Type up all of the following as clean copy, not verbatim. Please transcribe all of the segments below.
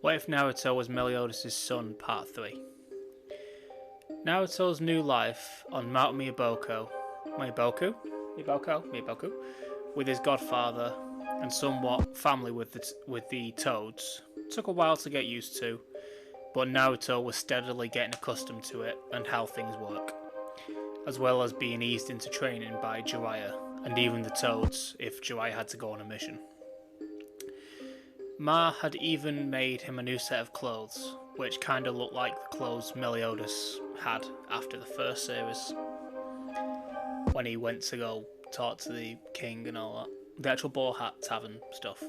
What if Naruto was Meliodas' son, Part 3? Naruto's new life on Mount Miboku, with his godfather and somewhat family with the Toads, took a while to get used to, but Naruto was steadily getting accustomed to it and how things work, as well as being eased into training by Jiriya and even the Toads if Jiriya had to go on a mission. Ma had even made him a new set of clothes, which kinda looked like the clothes Meliodas had after the first series, when he went to go talk to the king and all that. The actual Boar Hat Tavern stuff.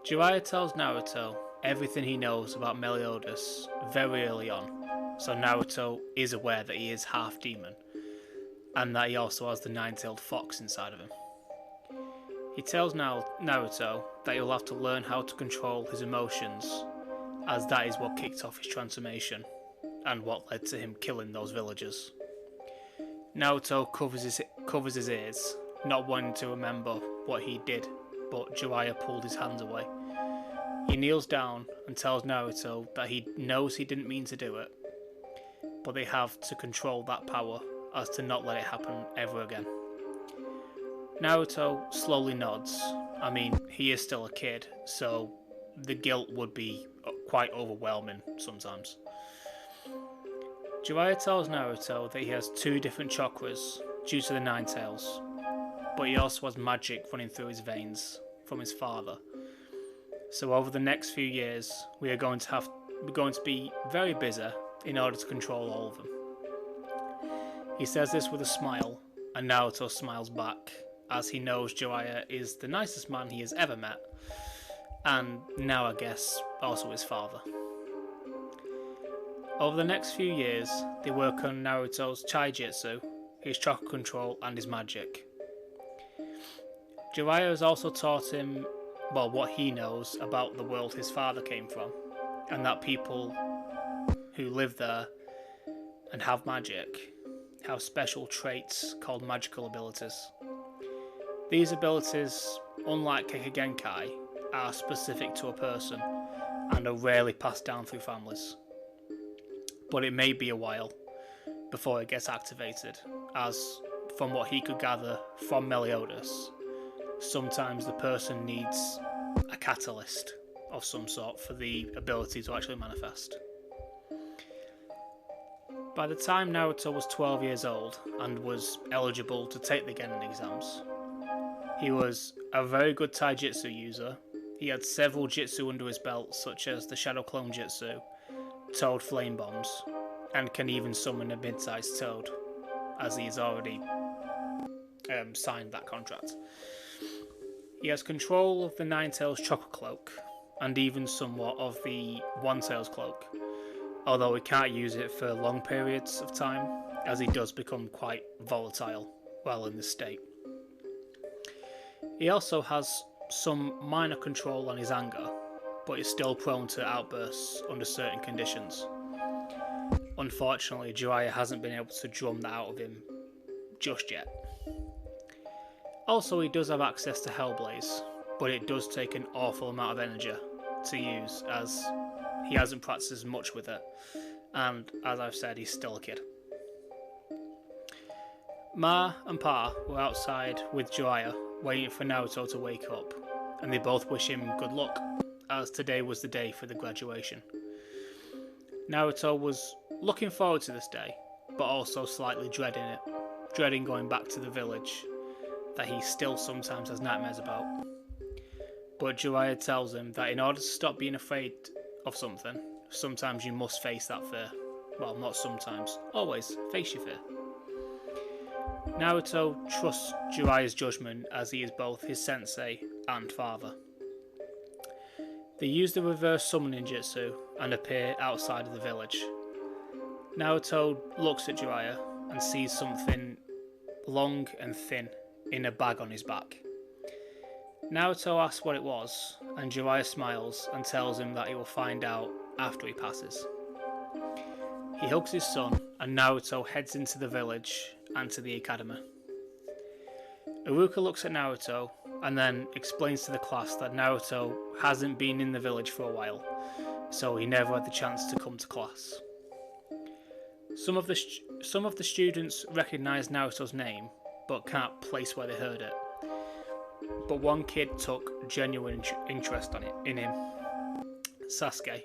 Jiriya tells Naruto everything he knows about Meliodas very early on, so Naruto is aware that he is half demon, and that he also has the nine-tailed fox inside of him. He tells Naruto that he'll have to learn how to control his emotions, as that is what kicked off his transformation, and what led to him killing those villagers. Naruto covers his ears, not wanting to remember what he did, but Jiriya pulled his hands away. He kneels down and tells Naruto that he knows he didn't mean to do it, but they have to control that power as to not let it happen ever again. Naruto slowly nods. I mean, he is still a kid, so the guilt would be quite overwhelming sometimes. Jiriya tells Naruto that he has two different chakras due to the Nine Tails, but he also has magic running through his veins from his father. So over the next few years, we're going to be very busy in order to control all of them. He says this with a smile, and Naruto smiles back, as he knows Jiriya is the nicest man he has ever met, and now I guess also his father. Over the next few years, they work on Naruto's Chai-Jitsu, his chakra control and his magic. Jiriya has also taught him, what he knows about the world his father came from, and that people who live there and have magic have special traits called magical abilities. These abilities, unlike Kekkei, are specific to a person and are rarely passed down through families. But it may be a while before it gets activated, as from what he could gather from Meliodas, sometimes the person needs a catalyst of some sort for the ability to actually manifest. By the time Naruto was 12 years old and was eligible to take the Genin exams, he was a very good Taijutsu user. He had several jitsu under his belt, such as the Shadow Clone Jitsu, Toad Flame Bombs, and can even summon a mid-sized toad, as he's already signed that contract. He has control of the Nine-Tails Chakra Cloak, and even somewhat of the One-Tails Cloak, although he can't use it for long periods of time, as he does become quite volatile while in this state. He also has some minor control on his anger, but is still prone to outbursts under certain conditions. Unfortunately, Jiriya hasn't been able to drum that out of him just yet. Also, he does have access to Hellblaze, but it does take an awful amount of energy to use, as he hasn't practiced as much with it, and as I've said, he's still a kid. Ma and Pa were outside with Jiriya, waiting for Naruto to wake up, and they both wish him good luck, as today was the day for the graduation. Naruto was looking forward to this day, but also slightly dreading it, dreading going back to the village that he still sometimes has nightmares about. But Jiriya tells him that in order to stop being afraid of something, sometimes you must face that fear. Well, not sometimes, always face your fear. Naruto trusts Jiriya's judgment, as he is both his sensei and father. They use the reverse summoning jutsu and appear outside of the village. Naruto looks at Jiriya and sees something long and thin in a bag on his back. Naruto asks what it was, and Jiriya smiles and tells him that he will find out after he passes. He hugs his son, and Naruto heads into the village and to the academy. Iruka looks at Naruto and then explains to the class that Naruto hasn't been in the village for a while, so he never had the chance to come to class. Some of the students recognise Naruto's name, but can't place where they heard it. But one kid took genuine interest in him, Sasuke.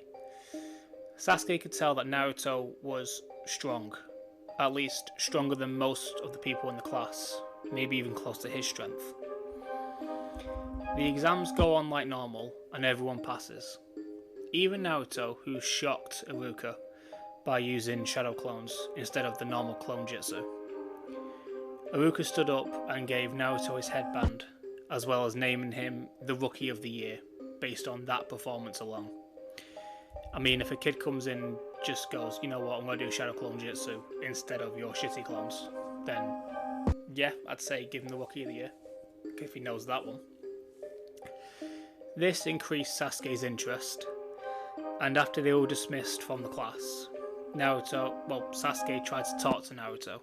Sasuke could tell that Naruto was strong, at least stronger than most of the people in the class, maybe even close to his strength. The exams go on like normal, and everyone passes. Even Naruto, who shocked Iruka by using shadow clones instead of the normal clone jutsu. Iruka stood up and gave Naruto his headband, as well as naming him the Rookie of the Year, based on that performance alone. I mean, if a kid comes in and just goes, you know what, I'm going to do shadow clone jutsu instead of your shitty clones, then yeah, I'd say give him the Rookie of the Year, if he knows that one. This increased Sasuke's interest, and after they were dismissed from the class, Sasuke tried to talk to Naruto,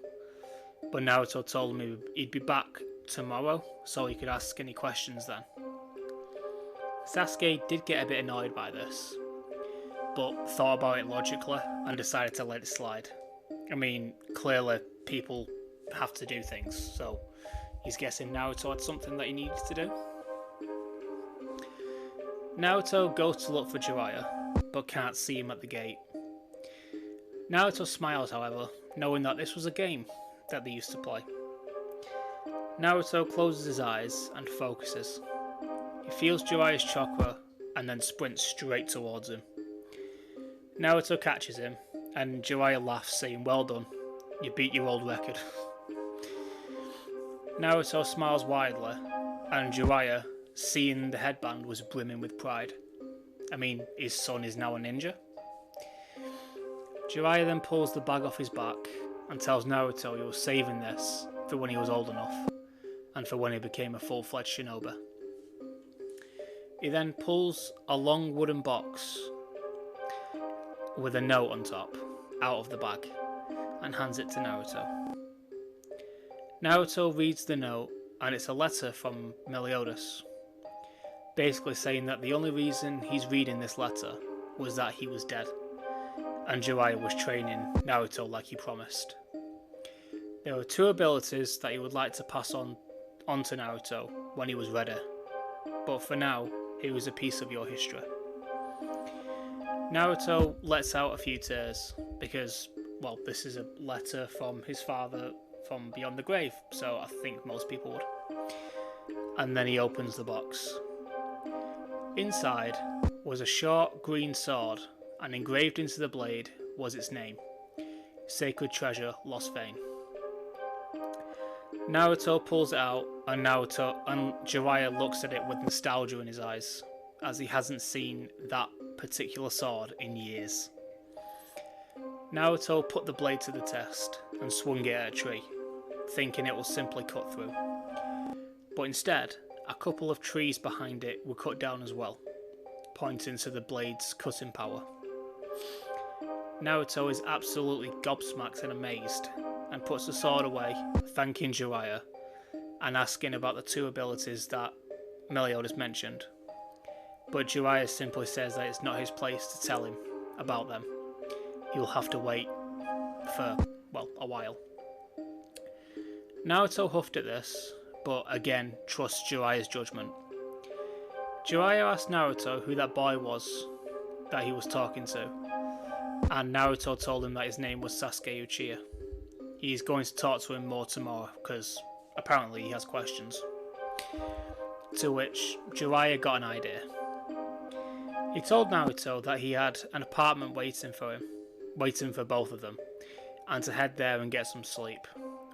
but Naruto told him he'd be back tomorrow, so he could ask any questions then. Sasuke did get a bit annoyed by this, but thought about it logically and decided to let it slide. I mean, clearly people have to do things, so he's guessing Naruto had something that he needed to do. Naruto goes to look for Jiraiya, but can't see him at the gate. Naruto smiles, however, knowing that this was a game that they used to play. Naruto closes his eyes and focuses. He feels Jiraiya's chakra and then sprints straight towards him. Naruto catches him, and Jiraiya laughs, saying, "Well done, you beat your old record." Naruto smiles widely, and Jiraiya, seeing the headband, was brimming with pride. I mean, his son is now a ninja. Jiraiya then pulls the bag off his back and tells Naruto he was saving this for when he was old enough, and for when he became a full-fledged shinobi. He then pulls a long wooden box with a note on top out of the bag and hands it to Naruto. Naruto reads the note, and it's a letter from Meliodas, basically saying that the only reason he's reading this letter was that he was dead, and Jiraiya was training Naruto like he promised. There were 2 abilities that he would like to pass on to Naruto when he was ready, but for now, here is a piece of your history. Naruto lets out a few tears because, well, this is a letter from his father from beyond the grave, so I think most people would. And then he opens the box. Inside was a short green sword, and engraved into the blade was its name, Sacred Treasure Lost Vein. Naruto pulls it out, and Jiraiya looks at it with nostalgia in his eyes, as he hasn't seen that particular sword in years. Naruto put the blade to the test and swung it at a tree, thinking it will simply cut through. But instead, a couple of trees behind it were cut down as well, pointing to the blade's cutting power. Naruto is absolutely gobsmacked and amazed, and puts the sword away, thanking Jiraiya, and asking about the 2 abilities that Meliodas mentioned. But Jiraiya simply says that it's not his place to tell him about them. He'll have to wait for, well, a while. Naruto huffed at this, but again trusts Jiraiya's judgment. Jiraiya asked Naruto who that boy was that he was talking to, and Naruto told him that his name was Sasuke Uchiha. He's going to talk to him more tomorrow because apparently he has questions. To which Jiraiya got an idea. He told Naruto that he had an apartment waiting for both of them, and to head there and get some sleep,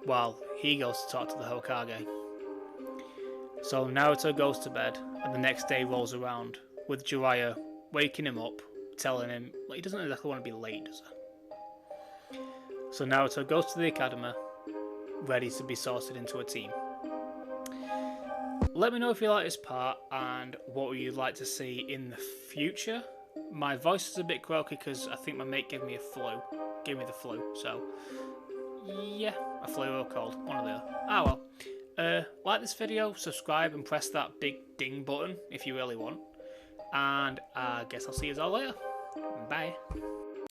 while he goes to talk to the Hokage. So Naruto goes to bed, and the next day rolls around, with Jiraiya waking him up, telling him he doesn't exactly want to be late, does he? So Naruto goes to the academy, ready to be sorted into a team. Let me know if you like this part and what you'd like to see in the future. My voice is a bit croaky because I think my mate gave me the flu, so yeah, a flu or a cold, one or the other. Ah well. Like this video, subscribe, and press that big ding button if you really want. And I guess I'll see you all later. Bye.